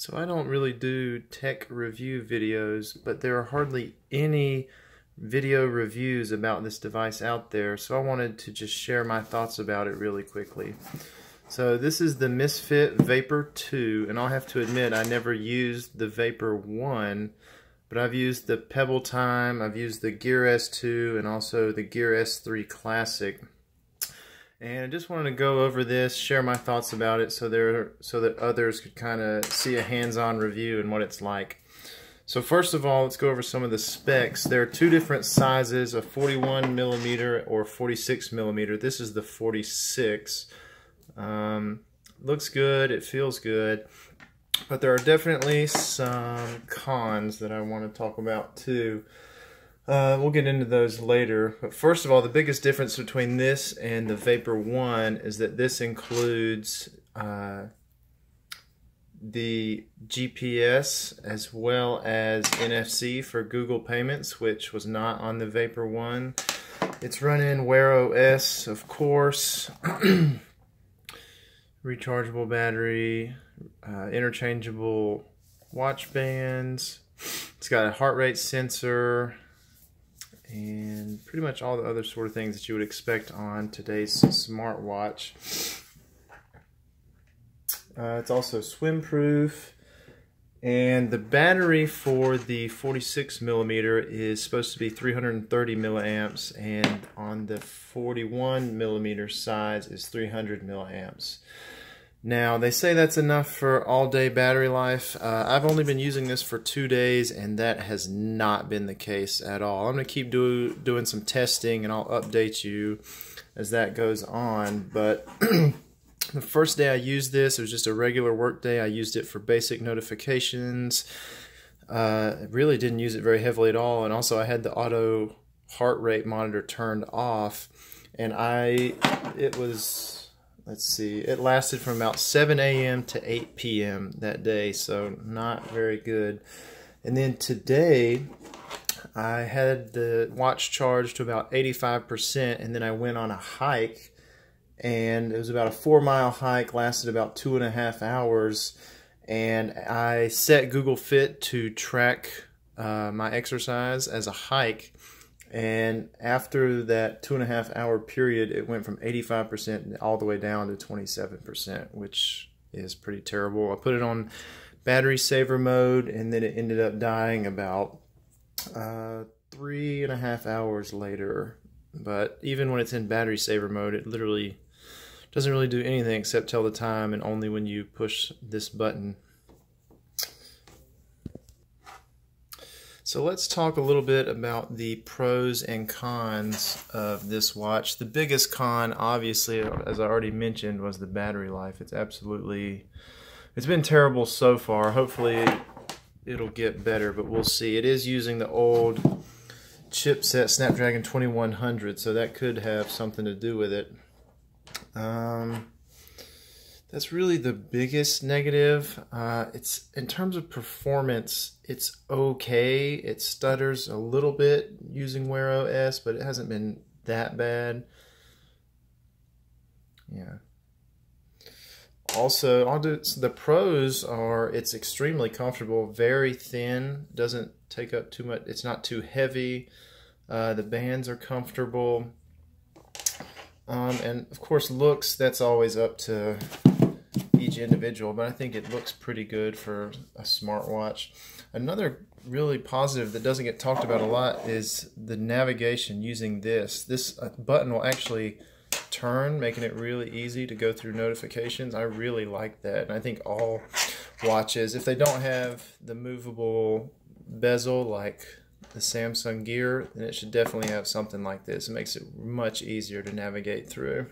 So I don't really do tech review videos, but there are hardly any video reviews about this device out there, so I wanted to just share my thoughts about it really quickly. So this is the Misfit Vapor 2, and I'll have to admit I never used the Vapor 1, but I've used the Pebble Time, I've used the Gear S2, and also the Gear S3 Classic. And I just wanted to go over this, share my thoughts about it so that others could kind of see a hands-on review and what it's like. So first of all, let's go over some of the specs. There are two different sizes, a 41 millimeter or 46 millimeter. This is the 46. Looks good, it feels good, but there are definitely some cons that I want to talk about too. We'll get into those later, but first of all, the biggest difference between this and the Vapor 1 is that this includes the GPS as well as NFC for Google Payments, which was not on the Vapor 1. It's running Wear OS, of course, rechargeable battery, interchangeable watch bands. It's got a heart rate sensor, and pretty much all the other sort of things that you would expect on today's smartwatch. It's also swim proof, and the battery for the 46 millimeter is supposed to be 330 milliamps, and on the 41 millimeter size is 300 milliamps. Now, they say that's enough for all-day battery life. I've only been using this for 2 days, and that has not been the case at all. I'm going to keep doing some testing, and I'll update you as that goes on. But the first day I used this, it was just a regular work day. I used it for basic notifications. I really didn't use it very heavily at all, and also I had the auto heart rate monitor turned off, and let's see, it lasted from about 7 a.m. to 8 p.m. that day, so not very good. And then today, I had the watch charged to about 85%, and then I went on a hike, and it was about a 4-mile hike, lasted about 2.5 hours, and I set Google Fit to track my exercise as a hike. And after that 2.5 hour period, it went from 85% all the way down to 27%, which is pretty terrible. I put it on battery saver mode, and then it ended up dying about 3.5 hours later. But even when it's in battery saver mode, it literally doesn't really do anything except tell the time, and only when you push this button. So let's talk a little bit about the pros and cons of this watch. The biggest con, obviously, as I already mentioned, was the battery life. It's been terrible so far. Hopefully it'll get better, but we'll see. It is using the old chipset Snapdragon 2100, so that could have something to do with it. That's really the biggest negative. It's in terms of performance, it's okay. It stutters a little bit using Wear OS, but it hasn't been that bad. Yeah. Also, the pros are it's extremely comfortable, very thin, doesn't take up too much. It's not too heavy. The bands are comfortable. And of course, looks, that's always up to each individual, but I think it looks pretty good for a smartwatch. Another really positive that doesn't get talked about a lot is the navigation using this. This button will actually turn, making it really easy to go through notifications. I really like that, and I think all watches, if they don't have the movable bezel like the Samsung Gear, then it should definitely have something like this. It makes it much easier to navigate through.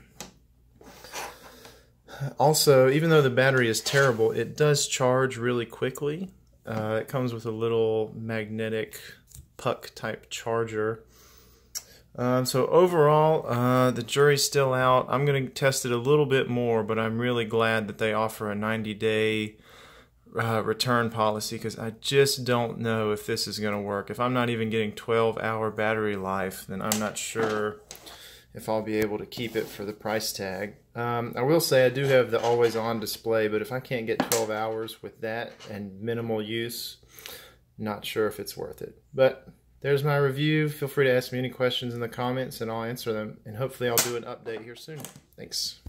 Also, even though the battery is terrible, it does charge really quickly. It comes with a little magnetic puck type charger. So overall, the jury's still out. I'm going to test it a little bit more, but I'm really glad that they offer a 90-day return policy, because I just don't know if this is going to work. If I'm not even getting 12-hour battery life, then I'm not sure if I'll be able to keep it for the price tag. I will say I do have the always on display, but if I can't get 12 hours with that and minimal use, not sure if it's worth it. But there's my review. Feel free to ask me any questions in the comments and I'll answer them, and hopefully I'll do an update here soon. Thanks.